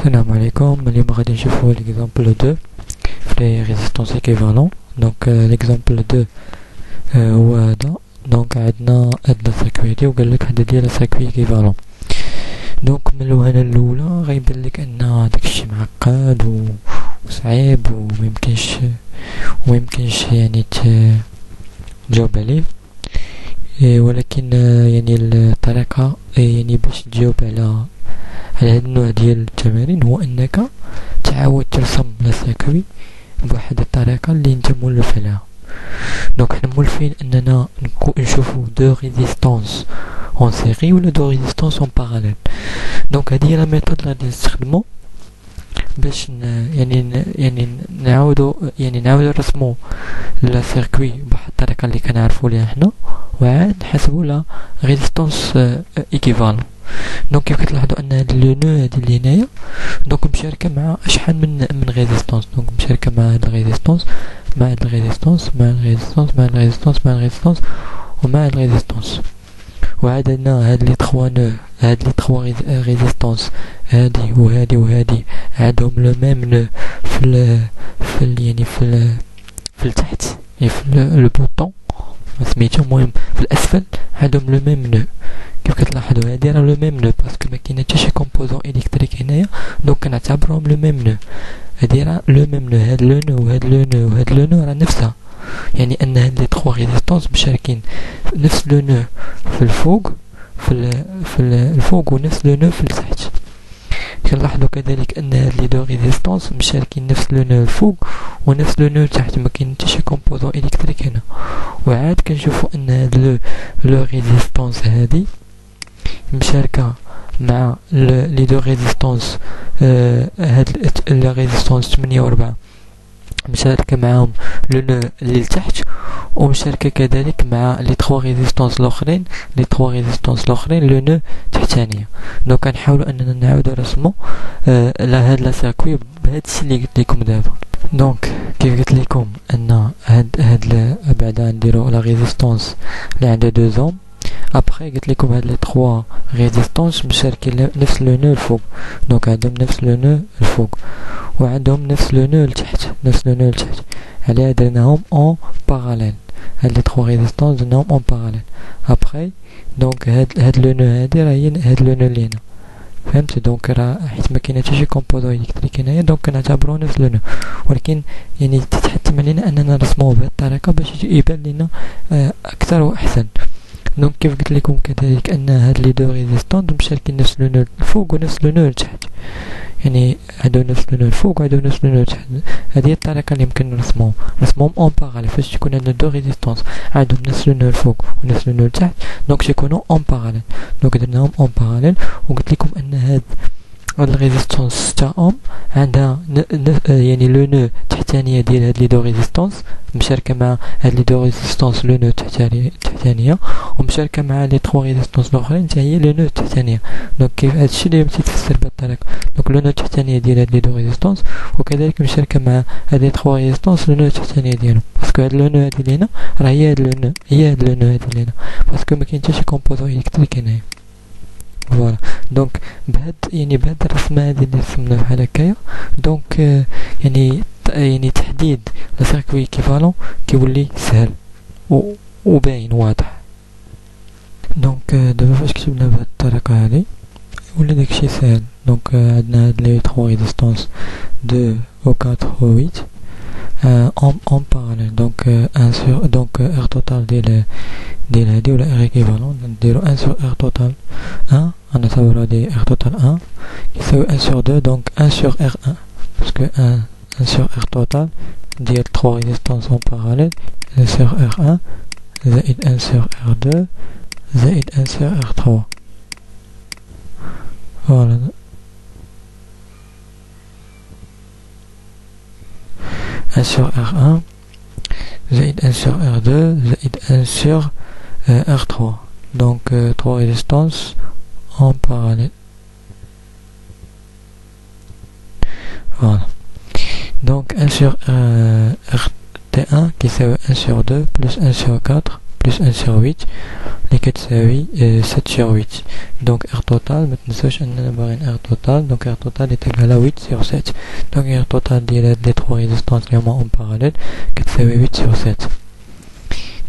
السلام عليكم. اليوم غادي نشوفو l'exemple 2 في les résistances équivalents. donc l'exemple 2 هو هذا. donc عندنا هاد السيركوي هادي وقالك هذا ديال سيركوي équivalent. donc من الوهلة الاولى غيبان لك ان داكشي معقد وصعيب وميمكنش يعني تجاوب عليه، ولكن يعني الطريقة يعني باش تجاوب على هاد النوع ديال التمارين هو انك تعاود ترسم السيركوي بواحد الطريقة اللي انت مولف عليها. دونك حنا مولفين اننا نشوفو دو ريزيستانس اون سيري ولا دو ريزيستانس اون باراليل. دونك هادي هي لا ميثود اللي غادي نستخدمو باش نعاودو نرسمو لا سيركوي بواحد الطريقة اللي كنعرفو ليها حنا، وعاد نحسبو لا ريزيستانس ايكيفالون. دونك كيف كتلاحظوا ان هاد لو نو هادي اللي هنايا دونك مشاركه مع شحال من ريزيستانس. دونك مشاركه مع هاد الريزيستانس مع هاد الريزيستانس مع الريزيستانس مع الريزيستانس مع الريزيستانس ومع الريزيستانس. وعاد عندنا هاد لي 3 نو، هاد لي 3 ريزيستانس هادي وهادي وهادي عندهم لو ميم نو في التحت، يعني في لو بوطون سميتو، المهم في الاسفل عندهم لو ميم نو. كيف كتلاحظوا هادي راه لو ميم نو باسكو ما كاين حتى شي كومبوزون الكتريك هنايا، دونك كنعتبرهم لو ميم نو. هادي راه لو ميم نو، هاد لو نو وهاد لو نو وهاد لو نو راه نفسها، يعني ان هاد لي 3 ريزيستانس مشاركين نفس لو نو في الفوق في الفوق ونفس لو نو في التحت. كنلاحظوا كذلك ان هاد لي دو ريزيستانس مشاركين نفس لو نو الفوق ونفس لو نو تحت، ما كاين حتى شي كومبوزون الكتريك هنا. وعاد كنشوفوا ان هاد لو ريزيستانس هادي مشاركة مع لي دو ريزيستانس، هاد لا ريزيستانس 8 و4 مشاركة معاهم لو نو اللي لتحت، ومشاركة كذلك مع لي 3 ريزيستانس الاخرين لو نو تحتانية. دونك كنحاولوا اننا نعاودو نرسمو هاد لا سيركوي بهاد الشيء اللي قلت لكم دابا. دونك كيف قلت لكم ان هاد بعدا نديرو لا ريزيستانس اللي عندها 2 اوم. ابخي قلت لكم هاد لي 3 ريزيستانس مشاركين نفس لو نو الفوق، دونك عندهم نفس لو نو الفوق وعندهم نفس لو نو لتحت. عليها درناهم اون باراليل، هاد لي 3 ريزيستانس درناهم اون باراليل. ابخي دونك هاد لو نو هادي راه هي هاد لو نو اللي هنا، فهمت؟ دونك راه حيت ما كاين حتى شي كومبوزون الكتريك هنايا دونك كنعتبروه نفس لو نو، ولكن يعني تتحتم علينا اننا نرسموه بهاد الطريقه باش يبان لنا اكثر واحسن. دونك كيف قلت لكم كذلك ان هاد لي دو ريزيستانس مشاركين نفس لو نو الفوق ونفس لو نو لتحت، يعني عندهم نفس لو نو الفوق وعندهم نفس لو نو لتحت. هذه هي الطريقه اللي يمكن نرسموهم اون باراليل. فاش تكون عندنا دو ريزيستانس عندهم نفس لو نو الفوق ونفس لو نو لتحت دونك تيكونوا اون باراليل. دونك درناهم اون باراليل وقلت لكم ان هاد الريزيستانس تاعهم عندها يعني لو نو تحتانيه ديال هاد لي دو ريزيستانس مشاركه مع هاد لي دو ريزيستانس لو نو تحتانيه، ومشاركه مع لي 3 ريزيستانس الاخرين حتى هي لو نو تحتانيه. دونك كيف هادشي اللي تيتفسر بهاد الطريقه. دونك لو نو تحتانيه ديال هاد لي دو ريزيستانس وكذلك مشاركه مع هاد لي 3 ريزيستانس لو نو تحتانيه ديالهم، باسكو هاد لو نو هادي اللي هنا راه هي هاد لو نو هادي اللي هنا، باسكو ما كاين حتى شي كومبوزون الكتريك هنايا. فوالا دونك بهاد الرسمه هادي اللي رسمنا بحال هكايا دونك يعني تحديد لا سيركوي ايكيفالون كيولي سهل وباين واضح. دونك دابا فاش كتبنا بهاد الطريقه هادي ولا داكشي سهل. دونك عندنا هاد لي 3 ريزيستانس 2 و 4 و 8 en parallèle. donc 1 sur donc R total ديال هادي ولا R équivalent نديرو 1 sur R total 1 غنعتبرو هادي R total 1 يساوي 1 sur 2 donc 1 sur R1 باسكو 1 sur R total ديال 3 ريزيستانس en parallèle 1 sur R1 زائد 1 sur R2 زائد 1 sur R3. فوالا 1 sur R1 زائد 1 sur R2 زائد 1 sur R3 donc 3 résistances en parallèle. Voilà donc 1 sur RT1 qui fait 1 sur 2 plus 1 sur 4 plus 1 sur 8 اللي كتساوي 7 sur 8. دونك R total متنساوش اننا باغيين R total. دونك R total est égal à 8 sur 7. دونك R total ديال هاد لي 3 ريزيستانس اللي هما اون باراليل كتساوي 8 sur 7.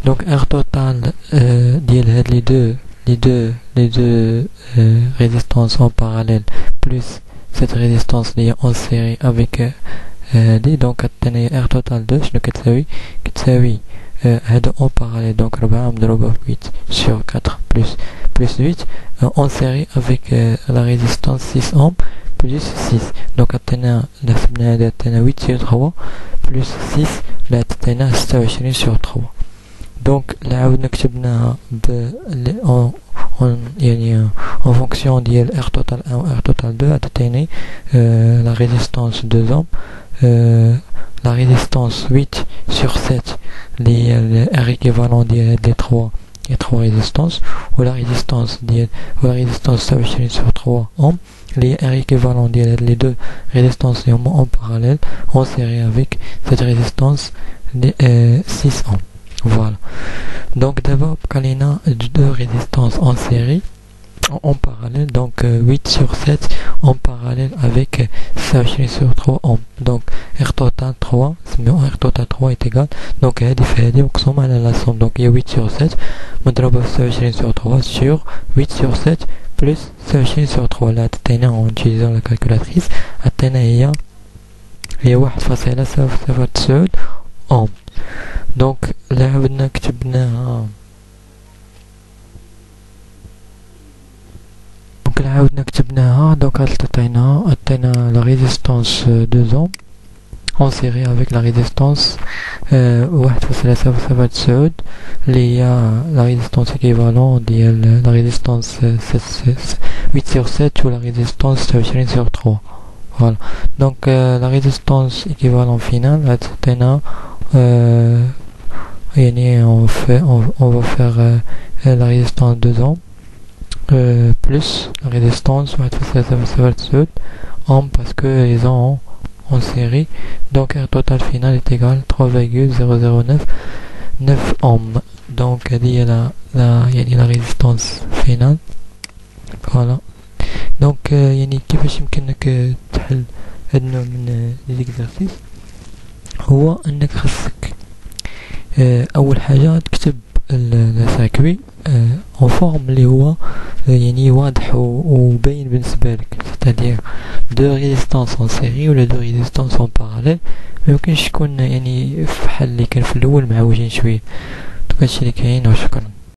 دونك R total ديال هاد les deux résistances en parallèle plus cette résistance liée en série avec donc R total 2 شنو كتساوي هذا en parallèle donc 4 مضروبة في 8 sur 4 plus 8 en série avec la résistance 6 ohms plus 6. donc عطينا حسبنا هذا عطينا 8 sur 3 plus 6 لا عطينا 26 sur 3. دونك عاودنا كتبناها يعني en fonction ديال R total 1 و R total 2 عطيني la résistance 2 ohms, la résistance 8 sur 7 les R équivalent ديال les 3 résistances ou la résistance 27 sur 3 ohms les R équivalent ديال les deux résistances en parallèle en série avec cette résistance 6 ohms. Voilà. Donc d'abord, Kalina deux résistances en série, en parallèle, donc 8 sur 7 en parallèle avec 27 sur 3 ohms. Donc R total 3, R total 3 est égal, donc هذه في هذه مقسومة على la somme. donc il y a 8 sur 7 مضروبة في 27 sur 3 sur 8 sur 7 plus 27 sur 3 là عطينا en utilisant la calculatrice عطينا هي 1.009 ohms. دونك عاودنا كتبناها دونك عطينا لا ريزيستانس 2 ohms en série avec la résistance 1.009 اللي هي la résistance équivalent ديال la résistance 8 sur 7 ou la résistance 27 sur 3. voilà. donc la résistance équivalent finale عطينا on va faire la résistance 2 ohms plus la résistance 1.009 ohms parce que ils sont en série. donc R total final est égal 3.0099 ohms. donc il y a la résistance finale. voilà. donc يعني كيفاش يمكنك تحل هاد النوع من ليكزارسيس هو انك خاصك اول حاجه تكتب الساكوي اون فورم اللي هو يعني واضح وباين بالنسبه لك. c'est-à-dire دو ريزيستانس اون سيري ولا دو ريزيستانس اون باراليل ميمكنش تكون يعني في بحال اللي كان في الاول معوجين شويه. هادشي اللي كاين وشكرا.